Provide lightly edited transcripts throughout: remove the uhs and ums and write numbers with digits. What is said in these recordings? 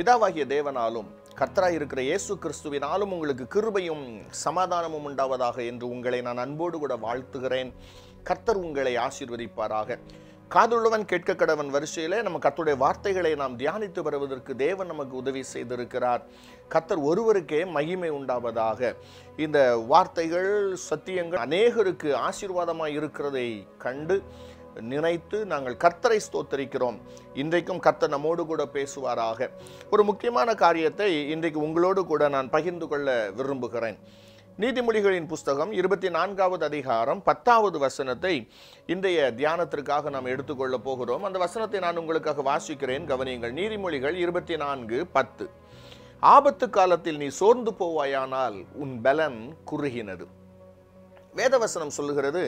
பிதாவாகிய தேவனாலும் கர்த்தராய் இருக்கிற இயேசு கிறிஸ்துவினாலும் உங்களுக்கு கிருபையும் சமாதானமும் உண்டாவதாக என்று உங்களை நான் அன்போடு கூட வாழ்த்துகிறேன். கர்த்தர் உங்களை ஆசீர்வதிப்பாராக. காதுள்ளவன் கேட்க கடவன் வரிசையிலே நம்ம கர்த்தருடைய வார்த்தைகளை நாம் தியானித்து வருவதற்கு தேவன் நமக்கு உதவி செய்திருக்கிறார். கர்த்தர் ஒருவருக்கே மகிமை உண்டாவதாக. இந்த வார்த்தைகள் சத்தியங்கள் அநேகருக்கு ஆசீர்வாதமாய் இருக்கிறதை கண்டு நினைத்து நாங்கள் கர்த்தரை ஸ்தோத்தரிக்கிறோம். இன்றைக்கும் கர்த்தர் நம்மோடு கூட பேசுவாராக. ஒரு முக்கியமான காரியத்தை இன்றைக்கு உங்களோடு கூட நான் பகிர்ந்து கொள்ள விரும்புகிறேன். நீதிமொழிகளின் புஸ்தகம் 24வது அதிகாரம் 10வது வசனத்தை இன்றைய தியானத்திற்காக நாம் எடுத்துக்கொள்ள போகிறோம். அந்த வசனத்தை நான் உங்களுக்காக வாசிக்கிறேன், கவனியுங்கள். நீதிமொழிகள் 24:10. ஆபத்து காலத்தில் நீ சோர்ந்து போவாயானால் உன் பலன் குறுகினது. வேதவசனம் சொல்லுகிறது,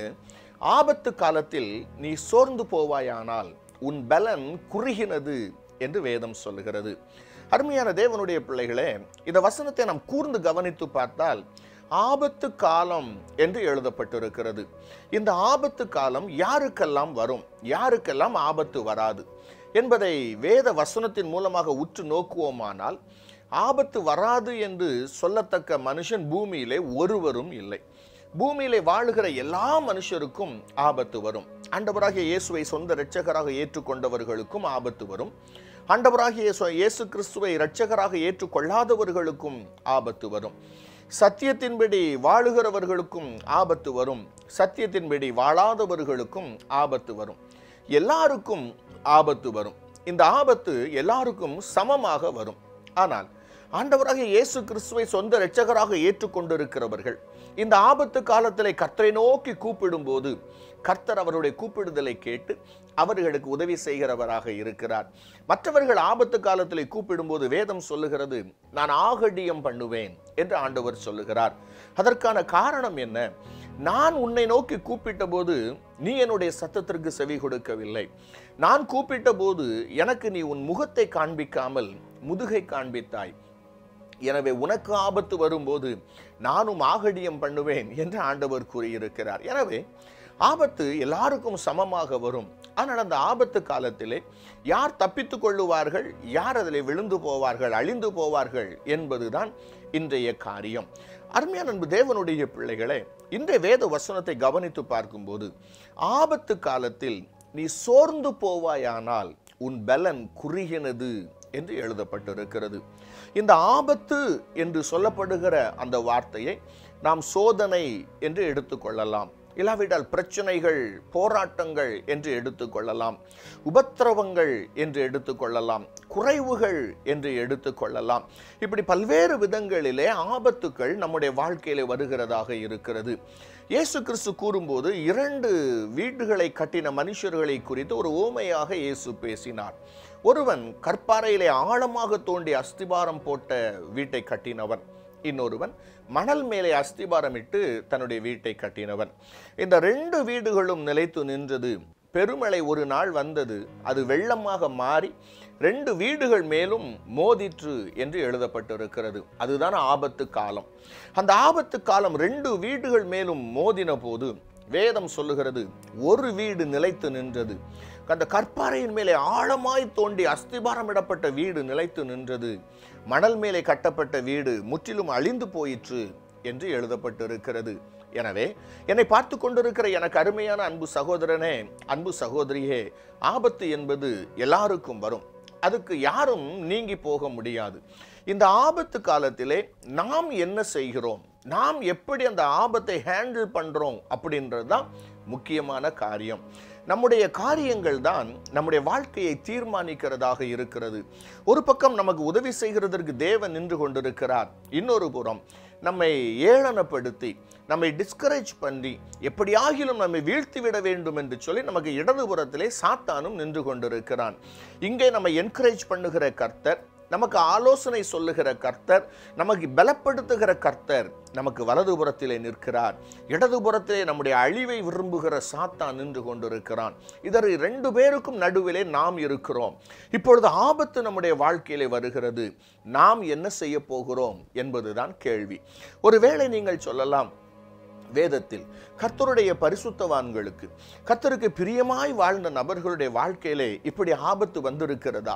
ஆபத்து காலத்தில் நீ சோர்ந்து போவாயானால் உன் பலன் குறுகினது என்று வேதம் சொல்லுகிறது. அருமையான தேவனுடைய பிள்ளைகளே, இந்த வசனத்தை நாம் கூர்ந்து கவனித்து பார்த்தால் ஆபத்து காலம் என்று எழுதப்பட்டிருக்கிறது. இந்த ஆபத்து காலம் யாருக்கெல்லாம் வரும், யாருக்கெல்லாம் ஆபத்து வராது என்பதை வேத வசனத்தின் மூலமாக உற்று நோக்குவோமானால் ஆபத்து வராது என்று சொல்லத்தக்க மனுஷன் பூமியிலே ஒருவரும் இல்லை. பூமியிலே வாழுகிற எல்லா மனுஷருக்கும் ஆபத்து வரும். ஆண்டவராகிய இயேசுவை சொந்த இரட்சகராக ஏற்றுக்கொண்டவர்களுக்கும் ஆபத்து வரும். ஆண்டவராகிய இயேசு கிறிஸ்துவை இரட்சகராக ஏற்றுக்கொள்ளாதவர்களுக்கும் ஆபத்து வரும். சத்தியத்தின்படி வாழுகிறவர்களுக்கும் ஆபத்து வரும். சத்தியத்தின்படி வாழாதவர்களுக்கும் ஆபத்து வரும். எல்லாருக்கும் ஆபத்து வரும். இந்த ஆபத்து எல்லாருக்கும் சமமாக வரும். ஆனால் ஆண்டவராகிய இயேசு கிறிஸ்துவை சொந்த இரட்சகராக ஏற்றுக்கொண்டிருக்கிறவர்கள் இந்த ஆபத்து காலத்திலே கர்த்தரை நோக்கி கூப்பிடும் போது கர்த்தர் அவருடைய கூப்பிடுதலை கேட்டு அவர்களுக்கு உதவி செய்கிறவராக இருக்கிறார். மற்றவர்கள் ஆபத்து காலத்திலே கூப்பிடும்போது வேதம் சொல்லுகிறது, நான் ஆகடியம் பண்ணுவேன் என்று ஆண்டவர் சொல்லுகிறார். அதற்கான காரணம் என்ன? நான் உன்னை நோக்கி கூப்பிட்ட போது நீ என்னுடைய சத்தத்திற்கு செவி கொடுக்கவில்லை. நான் கூப்பிட்ட போது எனக்கு நீ உன் முகத்தை காண்பிக்காமல் முதுகை காண்பித்தாய். எனவே உனக்கு ஆபத்து வரும்போது நானும் ஆகடியம் பண்ணுவேன் என்று ஆண்டவர் கூறியிருக்கிறார். எனவே ஆபத்து எல்லாருக்கும் சமமாக வரும். ஆனால் அந்த ஆபத்து காலத்திலே யார் தப்பித்துக் கொள்ளுவார்கள், யார் அதிலே விழுந்து போவார்கள், அழிந்து போவார்கள் என்பதுதான் இன்றைய காரியம். அருமையான அன்பு தேவனுடைய பிள்ளைகளே, இன்றைய வேத வசனத்தை கவனித்து பார்க்கும்போது ஆபத்து காலத்தில் நீ சோர்ந்து போவாயானால் உன் பலன் குறுகினது என்று எழுதப்பட்டிருக்கிறது. இந்த ஆபத்து என்று சொல்லப்படுகிற அந்த வார்த்தையை நாம் சோதனை என்று எடுத்துக்கொள்ளலாம், இல்லாவிட்டால் பிரச்சனைகள், போராட்டங்கள் என்று எடுத்துக்கொள்ளலாம், உபத்திரவங்கள் என்று எடுத்துக்கொள்ளலாம், குறைவுகள் என்று எடுத்துக்கொள்ளலாம். இப்படி பல்வேறு விதங்களிலே ஆபத்துக்கள் நம்முடைய வாழ்க்கையிலே வருகிறதாக இருக்கிறது. இயேசு கிறிஸ்து கூறும்போது 2 வீடுகளை கட்டின மனுஷர்களை குறித்து ஒரு உவமையாக இயேசு பேசினார். ஒருவன் கற்பாறையிலே ஆழமாக தோண்டி அஸ்திபாரம் போட்ட வீட்டை கட்டினவன், இன்னொருவன் மணல் மேலே அஸ்திபாரமிட்டு தன்னுடைய வீட்டை கட்டினவன். இந்த 2 வீடுகளும் நிலைத்து நின்றது. பெருமழை ஒரு நாள் வந்தது, அது வெள்ளமாக மாறி 2 வீடுகள் மேலும் மோதிற்று என்று எழுதப்பட்டிருக்கிறது. அதுதான் ஆபத்து காலம். அந்த ஆபத்து காலம் 2 வீடுகள் மேலும் மோதின போது வேதம் சொல்லுகிறது, ஒரு வீடு நிலைத்து நின்றது. அந்த கற்பாறையின் மேலே ஆழமாய் தோண்டி அஸ்திபாரமிடப்பட்ட வீடு நிலைத்து நின்றது. மணல் மேலே கட்டப்பட்ட வீடு முற்றிலும் அழிந்து போயிற்று என்று எழுதப்பட்டிருக்கிறது. எனவே என்னை பார்த்து கொண்டிருக்கிற எனக்கு அருமையான அன்பு சகோதரனே, அன்பு சகோதரியே, ஆபத்து என்பது எல்லாருக்கும் வரும். அதுக்கு யாரும் நீங்கி போக முடியாது. இந்த ஆபத்து காலத்திலே நாம் என்ன செய்கிறோம், நாம் எப்படி அந்த ஆபத்தை ஹேண்டில் பண்றோம் அப்படின்றது தான் முக்கியமான காரியம். நம்முடைய காரியங்கள் தான் நம்முடைய வாழ்க்கையை தீர்மானிக்கிறதாக இருக்கிறது. ஒரு பக்கம் நமக்கு உதவி செய்கிறதற்கு தேவன் நின்று கொண்டிருக்கிறார், இன்னொரு புறம் நம்மை ஏளனப்படுத்தி நம்மை டிஸ்கரேஜ் பண்ணி எப்படியாகிலும் நம்மை வீழ்த்தி விட வேண்டும் என்று சொல்லி நமக்கு இடதுபுறத்திலே சாத்தானும் நின்று கொண்டிருக்கிறான். இங்கே நம்மை என்கரேஜ் பண்ணுகிற கர்த்தர், நமக்கு ஆலோசனை சொல்லுகிற கர்த்தர், நமக்கு பலப்படுத்துகிற கர்த்தர் நமக்கு வலதுபுறத்திலே நிற்கிறார். இடதுபுறத்திலே நம்முடைய அழிவை விரும்புகிற சாத்தான் நின்று கொண்டிருக்கிறான். இதற்கு 2 பேருக்கும் நடுவிலே நாம் இருக்கிறோம். இப்பொழுது ஆபத்து நம்முடைய வாழ்க்கையிலே வருகிறது. நாம் என்ன செய்ய போகிறோம் என்பதுதான் கேள்வி. ஒருவேளை நீங்கள் சொல்லலாம், வேதத்தில் கர்த்தருடைய பரிசுத்தவான்களுக்கு, கர்த்தருக்கு பிரியமாய் வாழ்ந்த நபர்களுடைய வாழ்க்கையிலே இப்படி ஆபத்து வந்திருக்கிறதா?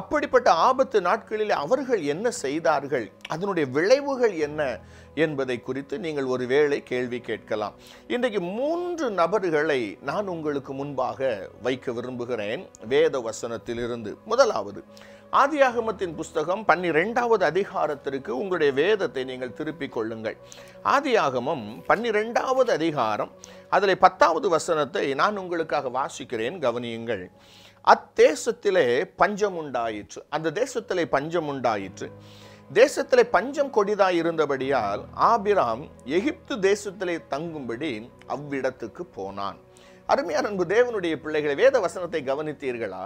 அப்படிப்பட்ட ஆபத்து நாட்களில் அவர்கள் என்ன செய்தார்கள், அதனுடைய விளைவுகள் என்ன என்பதை குறித்து நீங்கள் ஒருவேளை கேள்வி கேட்கலாம். இன்றைக்கு 3 நபர்களை நான் உங்களுக்கு முன்பாக வைக்க விரும்புகிறேன் வேத வசனத்திலிருந்து. முதலாவது, ஆதியாகமத்தின் புஸ்தகம் 12வது அதிகாரத்திற்கு உங்களுடைய வேதத்தை நீங்கள் திருப்பிக் கொள்ளுங்கள். ஆதியாகமம் 12வது அதிகாரம், அதில் 10வது வசனத்தை நான் உங்களுக்காக வாசிக்கிறேன், கவனியுங்கள். அத்தேசத்திலே பஞ்சம் உண்டாயிற்று. அந்த தேசத்திலே பஞ்சம் உண்டாயிற்று. தேசத்திலே பஞ்சம் கொடிதாய் இருந்தபடியால் ஆபிராம் எகிப்து தேசத்திலே தங்கும்படி அவ்விடத்துக்கு போனான். அருமையான அன்பு தேவனுடைய பிள்ளைகளை, வேத வசனத்தை கவனித்தீர்களா?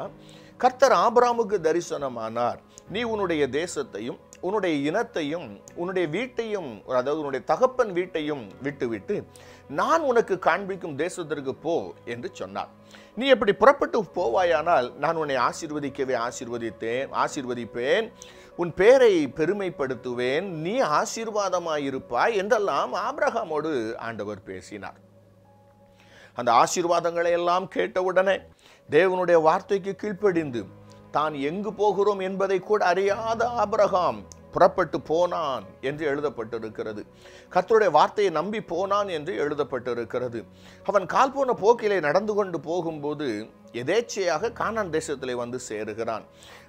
கர்த்தர் ஆபிராமுக்கு தரிசனமானார். நீ உன்னுடைய தேசத்தையும் உன்னுடைய இனத்தையும் உன்னுடைய வீட்டையும், அதாவது உன்னுடைய தகப்பன் வீட்டையும் விட்டுவிட்டு நான் உனக்கு காண்பிக்கும் தேசத்திற்கு போ என்று சொன்னார். நீ எப்படி புறப்பட்டு போவாயானால் நான் உன்னை ஆசீர்வதிப்பேன், உன் பேரை பெருமைப்படுத்துவேன், நீ ஆசீர்வாதமாயிருப்பாய் என்றெல்லாம் ஆபிரகாமோடு ஆண்டவர் பேசினார். அந்த ஆசீர்வாதங்களை எல்லாம் கேட்டவுடனே தேவனுடைய வார்த்தைக்கு கீழ்ப்படிந்து தான் எங்கு போகிறோம் என்பதை கூட அறியாத ஆபிரகாம் புறப்பட்டு போனான் என்று எழுதப்பட்டிருக்கிறது. கர்த்தருடைய வார்த்தையை நம்பி போனான் என்று எழுதப்பட்டிருக்கிறது. அவன் கால் போன போக்கிலே நடந்து கொண்டு போகும்போது எதேச்சையாக கானான் தேசத்திலே வந்து சேருகிறான்.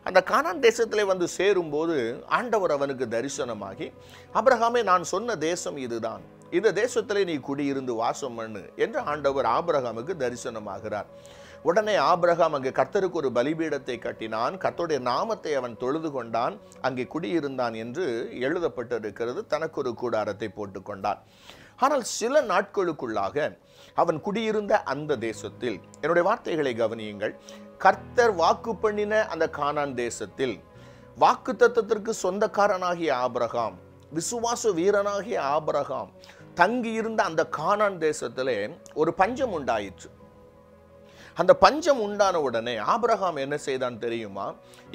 அந்த கானான் தேசத்திலே வந்து சேரும்போது ஆண்டவர் அவனுக்கு தரிசனமாகி, ஆபிரகாமே, நான் சொன்ன தேசம் இதுதான், இந்த தேசத்திலே நீ குடியிருந்து வாசம் பண்ணு என்று ஆண்டவர் ஆபிரகாமுக்கு தரிசனமாகிறார். உடனே ஆபிரகாம் அங்கே கர்த்தருக்கு ஒரு பலிபீடத்தை கட்டினான், கர்த்தருடைய நாமத்தை அவன் தொழுது கொண்டான், அங்கே குடியிருந்தான் என்று எழுதப்பட்டிருக்கிறது. தனக்கு ஒரு கூடாரத்தை போட்டுக்கொண்டான். ஆனால் சில நாட்களுக்குள்ளாக அவன் குடியிருந்த அந்த தேசத்தில், என்னுடைய வார்த்தைகளை கவனியுங்கள், கர்த்தர் வாக்கு பண்ணின அந்த கானான் தேசத்தில் வாக்கு தத்தத்திற்கு சொந்தக்காரனாகிய ஆபிரகாம், விசுவாச வீரனாகிய ஆபிரகாம் தங்கியிருந்த அந்த கானான் தேசத்திலே ஒரு பஞ்சம் உண்டாயிற்று. அந்த பஞ்சம் உண்டான உடனே ஆபிரகாம் என்ன செய்தான் தெரியுமா?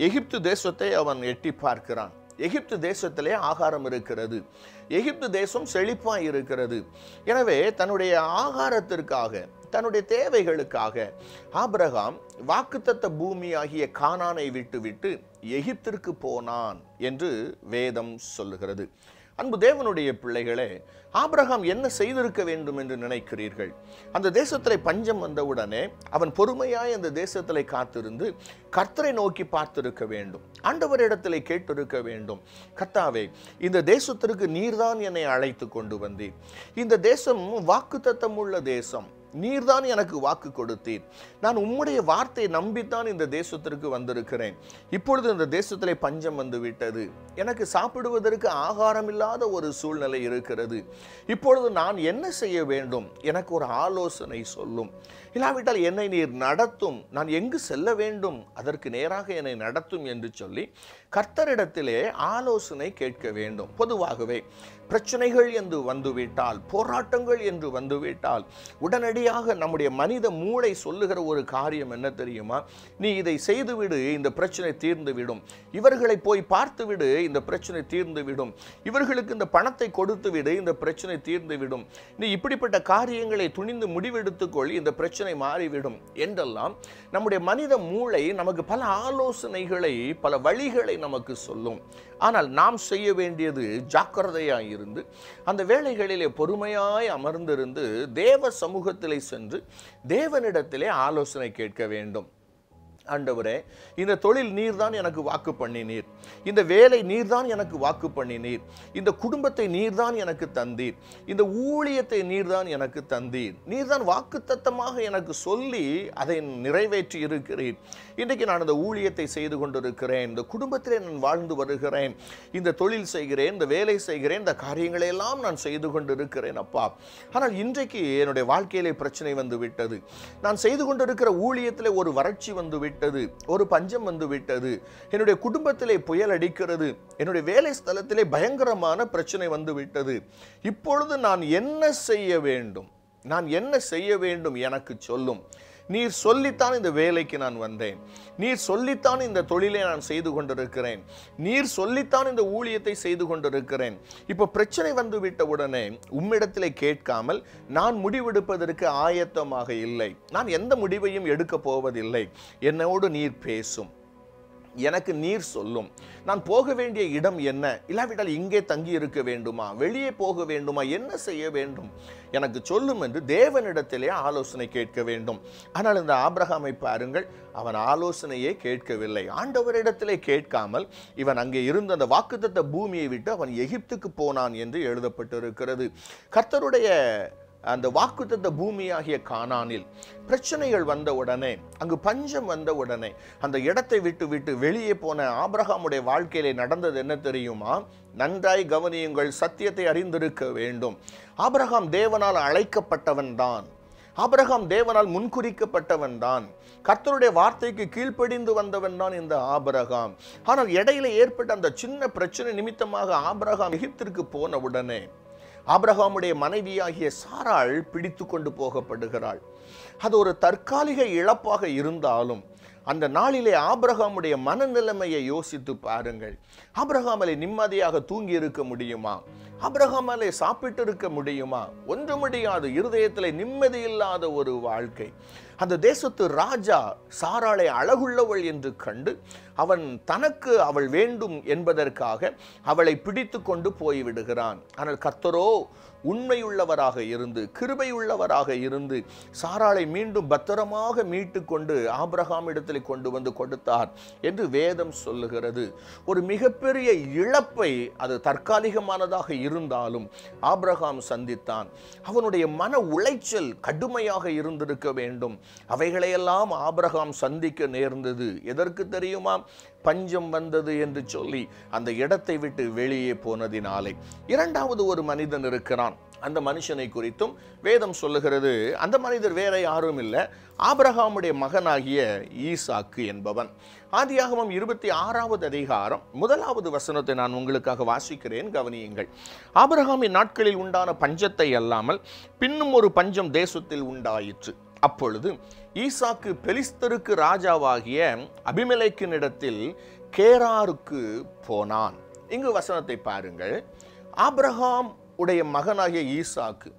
எகிப்து தேசத்தை அவன் எட்டி பார்க்கிறான். எகிப்து தேசத்திலே ஆகாரம் இருக்கிறது, எகிப்து தேசம் செழிப்பாய் இருக்கிறது. எனவே தன்னுடைய ஆகாரத்திற்காக, தன்னுடைய தேவைகளுக்காக ஆபிரகாம் வாக்குத்தத்த பூமி ஆகிய கானானை விட்டு எகிப்திற்கு போனான் என்று வேதம் சொல்லுகிறது. அன்பு தேவனுடைய பிள்ளைகளே, ஆபிரகாம் என்ன செய்திருக்க வேண்டும் என்று நினைக்கிறீர்கள்? அந்த தேசத்திலே பஞ்சம் வந்தவுடனே அவன் பொறுமையாய் அந்த தேசத்திலே காத்திருந்து கர்த்தரை நோக்கி பார்த்திருக்க வேண்டும். ஆண்டவரிடத்திலே கேட்டிருக்க வேண்டும், கர்த்தாவே, இந்த தேசத்திற்கு நீர்தான் என்னை அழைத்து கொண்டு வந்தீர், இந்த தேசம் வாக்குத்தத்தம் உள்ள தேசம், நீர்தான் எனக்கு வாக்கு கொடுத்தீர், நான் உம்முடைய வார்த்தையை நம்பித்தான் இந்த தேசத்திற்கு வந்திருக்கிறேன். இப்பொழுது இந்த தேசத்திலே பஞ்சம் வந்து விட்டது, எனக்கு சாப்பிடுவதற்கு ஆகாரம் இல்லாத ஒரு சூழ்நிலை இருக்கிறது. இப்பொழுது நான் என்ன செய்ய வேண்டும்? எனக்கு ஒரு ஆலோசனை சொல்லும். இல்லாவிட்டால் என்னை நீர் நடத்தும், நான் எங்கு செல்ல வேண்டும், அதற்கு நேராக என்னை நடத்தும் என்று சொல்லி கர்த்தரிடத்திலே ஆலோசனை கேட்க வேண்டும். பொதுவாகவே பிரச்சனைகள் என்று வந்துவிட்டால், போராட்டங்கள் என்று வந்துவிட்டால், உடனடியாக நம்முடைய மனித மூளை சொல்லுகிற ஒரு காரியம் என்ன தெரியுமா? நீ இதை செய்துவிடு, இந்த பிரச்சனை தீர்ந்துவிடும், இவர்களை போய் பார்த்துவிடு, இந்த பிரச்சனை தீர்ந்துவிடும், இவர்களுக்கு இந்த பணத்தை கொடுத்து விடு, இந்த பிரச்சனை தீர்ந்துவிடும், நீ இப்படிப்பட்ட காரியங்களை துணிந்து முடிவெடுத்துக்கொள், இந்த பிரச்சனை மாறிவிடும் என்றெல்லாம் நம்முடைய மனித மூளை நமக்கு பல ஆலோசனைகளை, பல வழிகளை நமக்கு சொல்லும். ஆனால் நாம் செய்ய வேண்டியது ஜாக்கிரதையாய் இருந்து அந்த வேளைகளிலே பொறுமையாய் அமர்ந்திருந்து தேவ சமூகத்திலே சென்று தேவனிடத்திலே ஆலோசனை கேட்க வேண்டும். ஆண்டவரே, இந்த தொழில் நீர்தான் எனக்கு வாக்கு பண்ணினீர், இந்த வேலை நீர்தான் எனக்கு வாக்கு பண்ணினீர், இந்த குடும்பத்தை நீர்தான் எனக்கு தந்தீர், இந்த ஊழியத்தை நீர்தான் எனக்கு தந்தீர், நீர்தான் வாக்குத்தத்தமாக எனக்கு சொல்லி அதை நிறைவேற்றி இருக்கிறீர். இன்றைக்கு நான் இந்த ஊழியத்தை செய்து கொண்டிருக்கிறேன், இந்த குடும்பத்திலே நான் வாழ்ந்து வருகிறேன், இந்த தொழில் செய்கிறேன், இந்த வேலை செய்கிறேன், இந்த காரியங்களை எல்லாம் நான் செய்து கொண்டிருக்கிறேன் அப்பா. ஆனால் இன்றைக்கு என்னுடைய வாழ்க்கையிலே பிரச்சனை வந்து விட்டது, நான் செய்து கொண்டிருக்கிற ஊழியத்திலே ஒரு வறட்சி வந்து விட்டது, ஒரு பஞ்சம் வந்து விட்டது, என்னுடைய குடும்பத்திலே புயல் அடிக்கிறது, என்னுடைய வேலை ஸ்தலத்திலே பயங்கரமான பிரச்சனை வந்து விட்டது, இப்பொழுது நான் என்ன செய்ய வேண்டும்? நான் என்ன செய்ய வேண்டும்? எனக்கு சொல்லும். நீர் சொல்லித்தான் இந்த வேலைக்கு நான் வந்தேன், நீர் சொல்லித்தான் இந்த தொழிலை நான் செய்து கொண்டிருக்கிறேன், நீர் சொல்லித்தான் இந்த ஊழியத்தை செய்து கொண்டிருக்கிறேன். இப்போ பிரச்சனை வந்து விட்ட உடனே உம்மிடத்திலே கேட்காமல் நான் முடிவெடுப்பதற்கு ஆயத்தமாக இல்லை, நான் எந்த முடிவையும் எடுக்க போவதில்லை. என்னோடு நீர் பேசும், எனக்கு நீர் சொல்லும், நான் போக வேண்டிய இடம் என்ன, இல்லாவிட்டால் இங்கே தங்கி இருக்க வேண்டுமா, வெளியே போக வேண்டுமா, என்ன செய்ய வேண்டும், எனக்கு சொல்லும் என்று தேவனிடத்திலே ஆலோசனை கேட்க வேண்டும். ஆனால் இந்த ஆபிரகாமை பாருங்கள், அவன் ஆலோசனையே கேட்கவில்லை. ஆண்டவரிடத்திலே கேட்காமல் இவன் அங்கே இருந்த அந்த வாக்குத்தத்த பூமியை விட்டு அவன் எகிப்துக்கு போனான் என்று எழுதப்பட்டிருக்கிறது. கர்த்தருடைய அந்த வாக்குத்தத்த பூமியாகிய கானானில் பிரச்சனைகள் வந்த உடனே, அங்கு பஞ்சம் வந்த உடனே அந்த இடத்தை விட்டு விட்டு வெளியே போன ஆபிரகாமுடைய வாழ்க்கையிலே நடந்தது என்ன தெரியுமா? நன்றாய் கவனியுங்கள், சத்தியத்தை அறிந்திருக்க வேண்டும். ஆபிரகாம் தேவனால் அழைக்கப்பட்டவன் தான், ஆபிரகாம் தேவனால் முன்குறிக்கப்பட்டவன் தான், கர்த்தருடைய வார்த்தைக்கு கீழ்ப்படிந்து வந்தவன் தான் இந்த ஆபிரகாம். ஆனால் இடையில ஏற்பட்ட அந்த சின்ன பிரச்சனை நிமித்தமாக ஆபிரகாம் எகிப்திற்கு போன உடனே ஆபிரகாமுடைய மனைவியாகிய சாராள் பிடித்து கொண்டு போகப்படுகிறாள். அது ஒரு தற்காலிக இழப்பாக இருந்தாலும் அந்த நாளிலே ஆபிரகாமுடைய மனநிலைமையை யோசித்து பாருங்கள். ஆபிரகாமலை நிம்மதியாக தூங்கி இருக்க முடியுமா? ஆபிரகாமலை சாப்பிட்டு இருக்க முடியுமா? ஒன்று முடியாது. இருதயத்திலே நிம்மதி இல்லாத ஒரு வாழ்க்கை. அந்த தேசத்து ராஜா சாராளை அழகுள்ளவள் என்று கண்டு அவன் தனக்கு அவள் வேண்டும் என்பதற்காக அவளை பிடித்து கொண்டு போய்விடுகிறான். ஆனால் கர்த்தரோ உண்மையுள்ளவராக இருந்து, கிருபையுள்ளவராக இருந்து சாராளை மீண்டும் பத்திரமாக மீட்டு கொண்டு ஆபிரகாமிடத்தில் கொண்டு வந்து கொடுத்தார் என்று வேதம் சொல்லுகிறது. ஒரு மிகப்பெரிய இழப்பை, அது தற்காலிகமானதாக இருந்தாலும் ஆபிரகாம் சந்தித்தான். அவனுடைய மன உளைச்சல் கடுமையாக இருந்திருக்க வேண்டும். அவைகளையெல்லாம் ஆபிரகாம் சந்திக்க நேர்ந்தது. எதற்கு தெரியுமா? பஞ்சம் வந்தது என்று சொல்லி அந்த இடத்தை விட்டு வெளியே போனதினாலே. இரண்டாவது ஒரு மனிதன் இருக்கிறான். அந்த மனுஷனை குறித்தும் வேதம் சொல்லுகிறது. அந்த மனிதர் வேற யாரும் இல்லை, ஆபிரகாமுடைய மகனாகிய ஈசாக்கு என்பவன். ஆதியாகமம் 26வது அதிகாரம் 1வது வசனத்தை நான் உங்களுக்காக வாசிக்கிறேன், கவனியுங்கள். ஆபிரகாமின் நாட்களில் உண்டான பஞ்சத்தை அல்லாமல் பின்னும் ஒரு பஞ்சம் தேசத்தில் உண்டாயிற்று. அப்பொழுது ஈசாக்கு பெலிஸ்தருக்கு ராஜாவாகிய அபிமெலேக்கினிடத்தில் கேராருக்கு போனான். இங்கு வசனத்தை பாருங்கள். ஆபிரகாம் உடைய மகனாகிய ஈசாக்கு,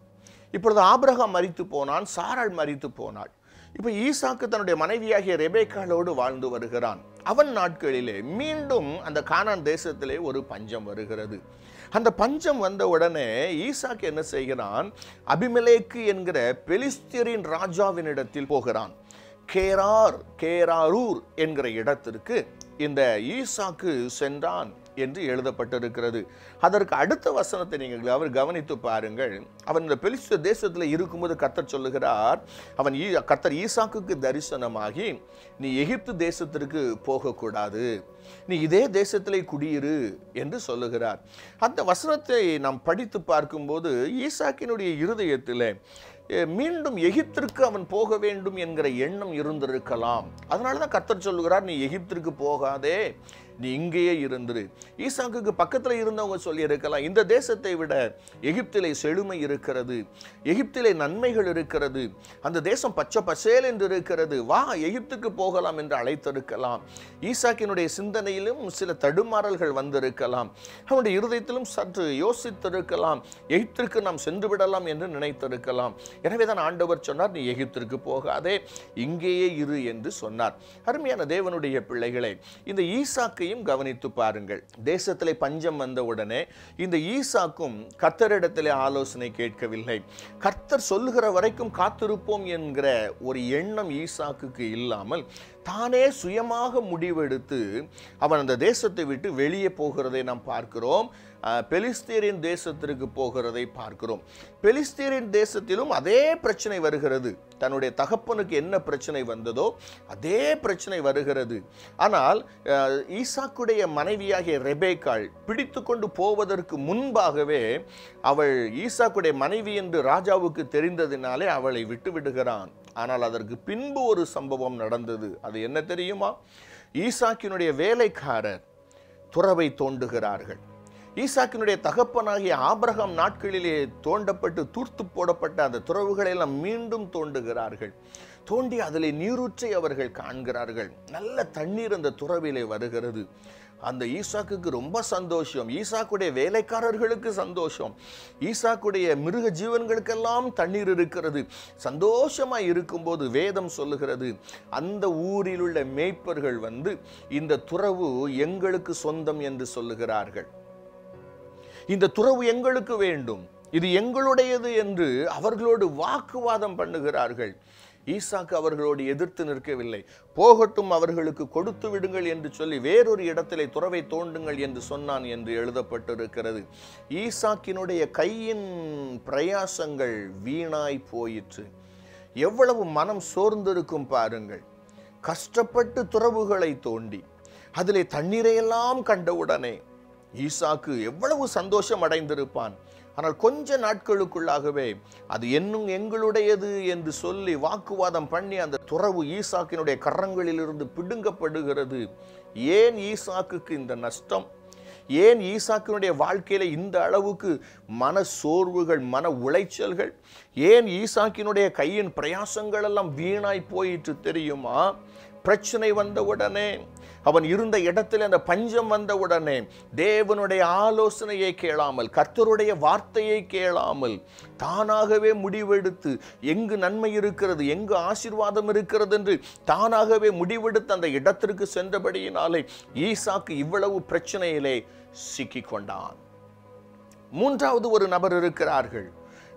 இப்பொழுது ஆபிரகாம் மரித்து போனான், சாராள் மரித்து போனாள். இப்ப ஈசாக்கு தன்னுடைய மனைவியாகிய ரெபேக்காளோடு வாழ்ந்து வருகிறான். அவன் நாட்களிலே மீண்டும் அந்த கானான் தேசத்திலே ஒரு பஞ்சம் வருகிறது. அந்த பஞ்சம் வந்த உடனே ஈசாக்கு என்ன செய்கிறான்? அபிமெலேக்கு என்கிற பெலிஸ்தியரின் ராஜாவினிடத்தில் போகிறான். கேராரூர் என்கிற இடத்திற்கு இந்த ஈசாக்கு சென்றான் என்று எழுதப்பட்டிருக்கிறது. அதற்கு அடுத்த வசனத்தை நீங்கள் அவர் கவனித்து பாருங்கள். அவன் இந்த பெலிஸ்திய தேசத்தில் இருக்கும்போது கர்த்தர் சொல்லுகிறார், கர்த்தர் ஈசாக்குக்கு தரிசனமாகி, நீ எகிப்து தேசத்திற்கு போகக்கூடாது, நீ இதே தேசத்திலே குடியிரு என்று சொல்லுகிறார். அந்த வசனத்தை நாம் படித்து பார்க்கும்போது ஈசாக்கினுடைய இருதயத்திலே மீண்டும் எகிப்திற்கு அவன் போக வேண்டும் என்கிற எண்ணம் இருந்திருக்கலாம். அதனாலதான் கர்த்தர் சொல்லுகிறார், நீ எகிப்திற்கு போகாதே, நீ இங்கேயே இருந்துரு. ஈசாக்குக்கு பக்கத்தில் இருந்தவங்க சொல்லி இருக்கலாம், இந்த தேசத்தை விட எகிப்திலே செழுமை இருக்கிறது, எகிப்திலே நன்மைகள் இருக்கிறது, அந்த தேசம் பச்சை பசேல் என்று இருக்கிறது, வா எகிப்துக்கு போகலாம் என்று அழைத்திருக்கலாம். ஈசாக்கினுடைய சிந்தனையிலும் சில தடுமாறல்கள் வந்திருக்கலாம். அவனுடைய இருதயத்திலும் சற்று யோசித்திருக்கலாம், எகிப்திற்கு நாம் சென்று விடலாம் என்று நினைத்திருக்கலாம். எனவேதான் ஆண்டவர் சொன்னார், நீ எகிப்திற்கு போகாதே, இங்கேயே இரு என்று சொன்னார். அருமையான தேவனுடைய பிள்ளைகளே, இந்த ஈசாக்கையும் கவனித்து பாருங்கள். தேசத்திலே பஞ்சம் வந்த உடனே இந்த ஈசாக்கும் கர்த்தரிடத்திலே ஆலோசனை கேட்கவில்லை. கர்த்தர் சொல்லுகிற வரைக்கும் காத்திருப்போம் என்கிற ஒரு எண்ணம் ஈசாக்குக்கு இல்லாமல் தானே சுயமாக முடிவெடுத்து அவன் அந்த தேசத்தை விட்டு வெளியே போகிறதை நாம் பார்க்கிறோம். பெலிஸ்தியரின் தேசத்திற்கு போகிறதை பார்க்கிறோம். பெலிஸ்தியரின் தேசத்திலும் அதே பிரச்சனை வருகிறது. தன்னுடைய தகப்பனுக்கு என்ன பிரச்சனை வந்ததோ அதே பிரச்சனை வருகிறது. ஆனால் ஈசாக்குடைய மனைவியாகிய ரெபேக்காள் பிடித்து கொண்டு போவதற்கு முன்பாகவே அவள் ஈசாக்குடைய மனைவி என்று ராஜாவுக்கு தெரிந்ததினாலே அவளை விட்டு விடுகிறான். ஆனால் அதற்கு பின்பு ஒரு சம்பவம் நடந்தது. அது என்ன தெரியுமா? ஈசாக்கினுடைய வேலைக்காரர் துறவை தோண்டுகிறார்கள். ஈசாக்கினுடைய தகப்பனாகிய ஆபிரகாம் நாட்களிலே தோண்டப்பட்டு தூர்த்து போடப்பட்ட அந்த துறவுகளை எல்லாம் மீண்டும் தோண்டுகிறார்கள். தோண்டி அதிலே நீரூற்றை அவர்கள் காண்கிறார்கள். நல்ல தண்ணீர் அந்த துறவிலே வருகிறது. அந்த ஈசாக்குக்கு ரொம்ப சந்தோஷம். ஈசாக்குடைய வேலைக்காரர்களுக்கு சந்தோஷம். ஈசாக்குடைய மிருக ஜீவன்களுக்கெல்லாம் தண்ணீர் இருக்கிறது. சந்தோஷமாய் இருக்கும்போது வேதம் சொல்லுகிறது, அந்த ஊரில் உள்ள மேய்ப்பர்கள் வந்து இந்த துறவு எங்களுக்கு சொந்தம் என்று சொல்லுகிறார்கள். இந்த துறவு எங்களுக்கு வேண்டும், இது எங்களுடையது என்று அவர்களோடு வாக்குவாதம் பண்ணுகிறார்கள். ஈசாக்கு அவர்களோடு எதிர்த்து நிற்கவில்லை. போகட்டும், அவர்களுக்கு கொடுத்து விடுங்கள் என்று சொல்லி வேறொரு இடத்திலே துறவை தோண்டுங்கள் என்று சொன்னான் என்று எழுதப்பட்டிருக்கிறது. ஈசாக்கினுடைய கையின் பிரயாசங்கள் வீணாய் போயிற்று. எவ்வளவு மனம் சோர்ந்திருக்கும் பாருங்கள். கஷ்டப்பட்டு துறவுகளை தோண்டி அதிலே தண்ணீரையெல்லாம் கண்டவுடனே ஈசாக்கு எவ்வளவு சந்தோஷம் அடைந்திருப்பான். ஆனால் கொஞ்ச நாட்களுக்குள்ளாகவே அது என்னும் எங்களுடையது என்று சொல்லி வாக்குவாதம் பண்ணி அந்த துறவு ஈசாக்கினுடைய கரங்களிலிருந்து பிடுங்கப்படுகிறது. ஏன் ஈசாக்குக்கு இந்த நஷ்டம்? ஏன் ஈசாக்கினுடைய வாழ்க்கையில இந்த அளவுக்கு மன சோர்வுகள், மன உளைச்சல்கள்? ஏன் ஈசாக்கினுடைய கையின் பிரயாசங்கள் எல்லாம் வீணாய் போயிற்று தெரியுமா? பிரச்சனை வந்தவுடனே, அவன் இருந்த இடத்தில் அந்த பஞ்சம் வந்தவுடனே தேவனுடைய ஆலோசனையை கேளாமல், கர்த்தருடைய வார்த்தையை கேளாமல், தானாகவே முடிவெடுத்து எங்கு நன்மை இருக்கிறது, எங்கு ஆசீர்வாதம் இருக்கிறது என்று தானாகவே முடிவெடுத்து அந்த இடத்திற்கு சென்றபடியினாலே ஈசாக்கு இவ்வளவு பிரச்சனையிலே சிக்கிக் கொண்டான். மூன்றாவது ஒரு நபர் இருக்கிறார்கள்.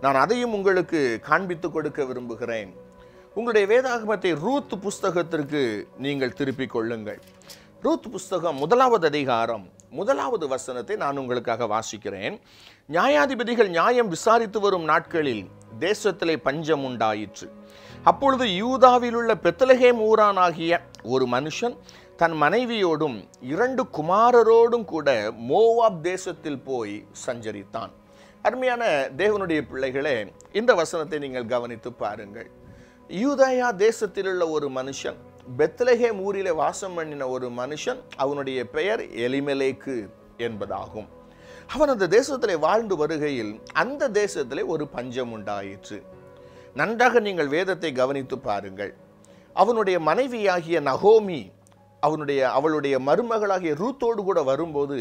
நான் அதையும் உங்களுக்கு காண்பித்துக் கொடுக்க விரும்புகிறேன். உங்களுடைய வேதாகமத்தை ரூத் புஸ்தகத்திற்கு நீங்கள் திருப்பிக் கொள்ளுங்கள். ரூத் புஸ்தகம் 1வது அதிகாரம் 1வது வசனத்தை நான் உங்களுக்காக வாசிக்கிறேன். நியாயாதிபதிகள் நியாயம் விசாரித்து வரும் நாட்களில் தேசத்திலே பஞ்சம் உண்டாயிற்று. அப்பொழுது யூதாவில் உள்ள பெத்லகேம் ஊரானாகிய ஒரு மனுஷன் தன் மனைவியோடும் 2 குமாரரோடும் கூட மோவாப் தேசத்தில் போய் சஞ்சரித்தான். அருமையான தேவனுடைய பிள்ளைகளே, இந்த வசனத்தை நீங்கள் கவனித்து பாருங்கள். யூதயா தேசத்தில் உள்ள ஒரு மனுஷன், பெத்லகேம் ஊரிலே வாசம் பண்ணின ஒரு மனுஷன், அவனுடைய பெயர் எலிமெலேக்கு என்பதாகும். அவன் அந்த தேசத்திலே வாழ்ந்து வருகையில் அந்த தேசத்திலே ஒரு பஞ்சம் உண்டாயிற்று. நன்றாக நீங்கள் வேதத்தை கவனித்து பாருங்கள். அவனுடைய மனைவியாகிய நகோமி அவளுடைய மருமகளாகிய ரூத்தோடு கூட வரும்போது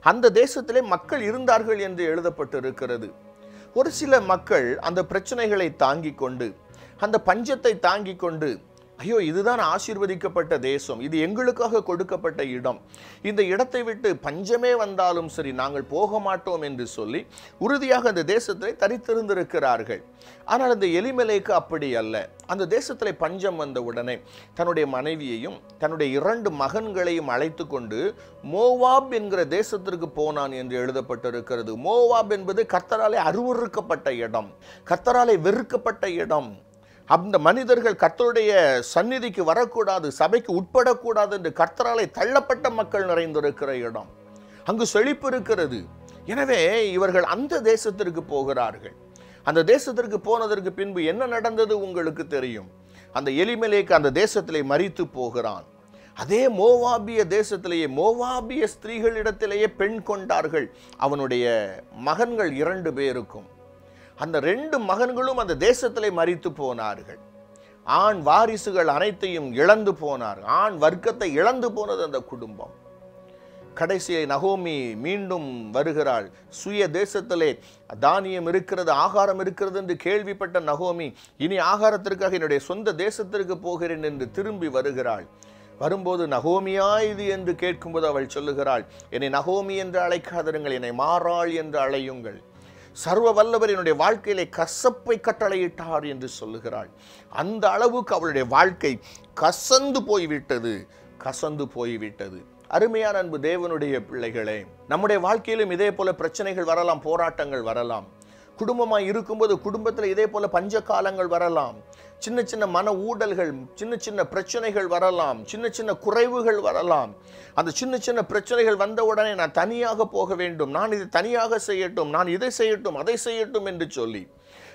அந்த தேசத்திலே மக்கள் இருந்தார்கள் என்று எழுதப்பட்டிருக்கிறது. ஒரு சில மக்கள் அந்த பிரச்சனைகளை தாங்கிக் கொண்டு, அந்த பஞ்சத்தை தாங்கிக் கொண்டு, ஐயோ, இதுதான் ஆசீர்வதிக்கப்பட்ட தேசம், இது எங்களுக்காக கொடுக்கப்பட்ட இடம், இந்த இடத்தை விட்டு பஞ்சமே வந்தாலும் சரி நாங்கள் போக மாட்டோம் என்று சொல்லி உறுதியாக அந்த தேசத்தை தரித்திருந்திருக்கிறார்கள். ஆனால் அந்த எலிமெலேக்கு அப்படி அல்ல. அந்த தேசத்திலே பஞ்சம் வந்த உடனே தன்னுடைய மனைவியையும் தன்னுடைய 2 மகன்களையும் அழைத்து கொண்டு மோவாப் என்கிற தேசத்திற்கு போனான் என்று எழுதப்பட்டிருக்கிறது. மோவாப் என்பது கர்த்தராலே அருவருக்கப்பட்ட இடம், கர்த்தராலே வெறுக்கப்பட்ட இடம். அந்த மனிதர்கள் கர்த்தருடைய சந்நிதிக்கு வரக்கூடாது, சபைக்கு உட்படக்கூடாது என்று கர்த்தராலே தள்ளப்பட்ட மக்கள் நிறைந்திருக்கிற இடம். அங்கு செழிப்பு இருக்கிறது. எனவே இவர்கள் அந்த தேசத்திற்கு போகிறார்கள். அந்த தேசத்திற்கு போனதற்கு பின்பு என்ன நடந்தது உங்களுக்கு தெரியும். அந்த எலிமெலேக்கு அந்த தேசத்திலே மரித்து போகிறான். அதே மோவாபிய தேசத்திலேயே மோவாபிய ஸ்திரீகளிடத்திலேயே பெண் கொண்டார்கள் அவனுடைய மகன்கள் 2 பேருக்கும். அந்த 2 மகன்களும் அந்த தேசத்திலே மரித்து போனார்கள். ஆண் வாரிசுகள் அனைத்தையும் இழந்து போனார். ஆண் வர்க்கத்தை இழந்து போனது அந்த குடும்பம். கடைசியை நகோமி மீண்டும் வருகிறாள். சுய தேசத்திலே தானியம் இருக்கிறது, ஆகாரம் இருக்கிறது என்று கேள்விப்பட்ட நகோமி, இனி ஆகாரத்திற்காக என்னுடைய சொந்த தேசத்திற்கு போகிறேன் என்று திரும்பி வருகிறாள். வரும்போது நகோமியா இது என்று கேட்கும்போது அவள் சொல்லுகிறாள், என்னை நகோமி என்று அழைக்காதிருங்கள், என்னை மாறாள் என்று அழையுங்கள். சர்வ வல்லவர் என்னுடைய வாழ்க்கையிலே கசப்பை கட்டளையிட்டார் என்று சொல்லுகிறாள். அந்த அளவுக்கு அவளுடைய வாழ்க்கை கசந்து போய்விட்டது. அருமையான அன்பு தேவனுடைய பிள்ளைகளே, நம்முடைய வாழ்க்கையிலும் இதே போல பிரச்சனைகள் வரலாம், போராட்டங்கள் வரலாம். குடும்பமாய் இருக்கும்போது குடும்பத்தில் இதே போல பஞ்ச காலங்கள் வரலாம். சின்ன சின்ன மன ஊடல்கள், சின்ன சின்ன பிரச்சனைகள் வரலாம், சின்ன சின்ன குறைவுகள் வரலாம். அந்த சின்ன சின்ன பிரச்சனைகள் வந்த உடனே நான் தனியாக போக வேண்டும், நான் இதை தனியாக செய்யட்டும், நான் இதை செய்யட்டும், அதை செய்யட்டும் என்று சொல்லி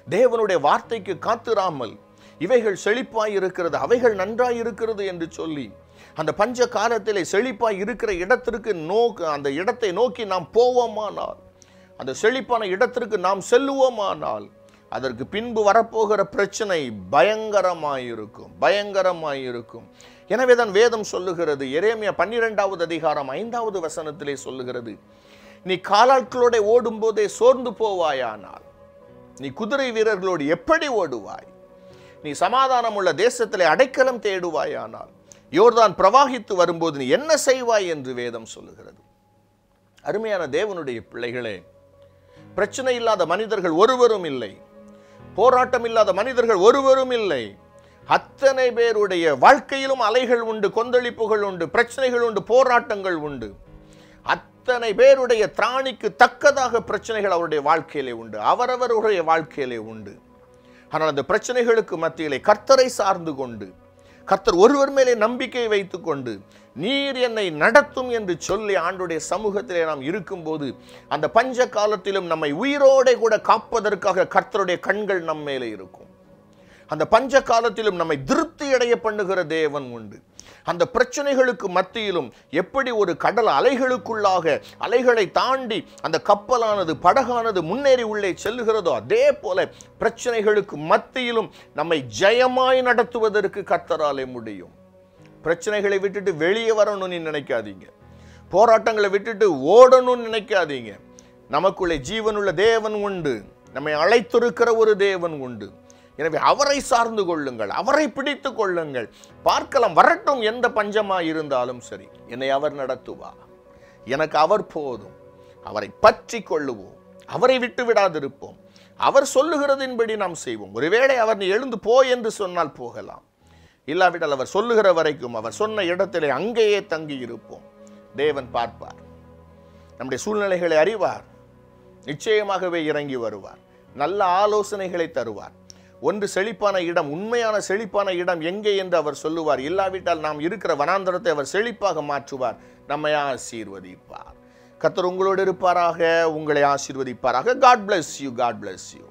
தேவனுடைய வார்த்தைக்கு காத்திராமல், இவைகள் செழிப்பாய் இருக்கிறது, அவைகள் நன்றாய் இருக்கிறது என்று சொல்லி அந்த பஞ்ச காலத்திலே செழிப்பாய் இருக்கிற இடத்திற்கு அந்த இடத்தை நோக்கி நாம் போவோமானால், அந்த செழிப்பான இடத்திற்கு நாம் செல்லுவோமானால், அதற்கு பின்பு வரப்போகிற பிரச்சனை பயங்கரமாயிருக்கும், பயங்கரமாயிருக்கும். எனவே தான் வேதம் சொல்லுகிறது, எரேமியா 12வது அதிகாரம் 5வது வசனத்திலே சொல்லுகிறது, நீ காலாட்களோட ஓடும் போதே சோர்ந்து போவாயானால் நீ குதிரை வீரர்களோடு எப்படி ஓடுவாய்? நீ சமாதானம் உள்ள தேசத்திலே அடைக்கலம் தேடுவாயானால் யோர்தான் பிரவாகித்து வரும்போது நீ என்ன செய்வாய் என்று வேதம் சொல்லுகிறது. அருமையான தேவனுடைய பிள்ளைகளே, பிரச்சனை இல்லாத மனிதர்கள் ஒருவரும் இல்லை, போராட்டம் இல்லாத மனிதர்கள் ஒருவரும் இல்லை. அத்தனை பேருடைய வாழ்க்கையிலும் அலைகள் உண்டு, கொந்தளிப்புகள் உண்டு, பிரச்சனைகள் உண்டு, போராட்டங்கள் உண்டு. அத்தனை பேருடைய திராணிக்கு தக்கதாக பிரச்சனைகள் அவருடைய வாழ்க்கையிலே உண்டு, அவரவருடைய வாழ்க்கையிலே உண்டு. ஆனால் அந்த பிரச்சனைகளுக்கு மத்தியிலே கர்த்தரை சார்ந்து கொண்டு, கர்த்தர் ஒருவர் மேலே நம்பிக்கை வைத்துக் கொண்டு, நீர் என்னை நடத்தும் என்று சொல்லி ஆண்டுடைய சமூகத்திலே நாம் இருக்கும்போது, அந்த பஞ்ச காலத்திலும் நம்மை உயிரோടെ கூட காப்பதற்காக கர்த்தருடைய கண்கள் நம் மேலே இருக்கும். அந்த பஞ்ச காலத்திலும் நம்மை திருப்தி அடைய பண்ணுகிற தேவன் உண்டு. அந்த பிரச்சனைகளுக்கு மத்தியிலும் எப்படி ஒரு கடல் அலைகளுக்குள்ளாக அலைகளை தாண்டி அந்த கப்பலானது, படகானது முன்னேறி உள்ளே செல்லுகிறதோ, அதே போல பிரச்சனைகளுக்கு மத்தியிலும் நம்மை ஜெயமாய் நடத்துவதற்கு கர்த்தராலே முடியும். பிரச்சனைகளை விட்டுட்டு வெளியே வரணும்னு நினைக்காதீங்க, போராட்டங்களை விட்டுட்டு ஓடணும்னு நினைக்காதீங்க. நமக்குள்ளே ஜீவனுள்ள தேவன் உண்டு, நம்மை அழைத்திருக்கிற ஒரு தேவன் உண்டு. எனவே அவரை சார்ந்து கொள்ளுங்கள், அவரை பிடித்து கொள்ளுங்கள். பார்க்கலாம், வரட்டும், எந்த பஞ்சமாய் இருந்தாலும் சரி, என்னை அவர் நடத்துவார், எனக்கு அவர் போதும். அவரை பற்றி கொள்ளுவோம், அவரை விட்டு விடாதிருப்போம். அவர் சொல்லுகிறதின்படி நாம் செய்வோம். ஒருவேளை அவர் நீ எழுந்து போ என்று சொன்னால் போகலாம், இல்லாவிட்டால் அவர் சொல்லுகிற வரைக்கும் அவர் சொன்ன இடத்திலே அங்கேயே தங்கி இருப்போம். தேவன் பார்ப்பார், நம்முடைய சூழ்நிலைகளை அறிவார், நிச்சயமாகவே இறங்கி வருவார், நல்ல ஆலோசனைகளை தருவார். ஒன்று செழிப்பான இடம், உண்மையான செழிப்பான இடம் எங்கே என்று அவர் சொல்லுவார். இல்லாவிட்டால் நாம் இருக்கிற வனாந்தரத்தை அவர் செழிப்பாக மாற்றுவார், நம்மை ஆசீர்வதிப்பார். கர்த்தர் உங்களோடு இருப்பாராக, உங்களை ஆசீர்வதிப்பாராக. God bless you. God bless you.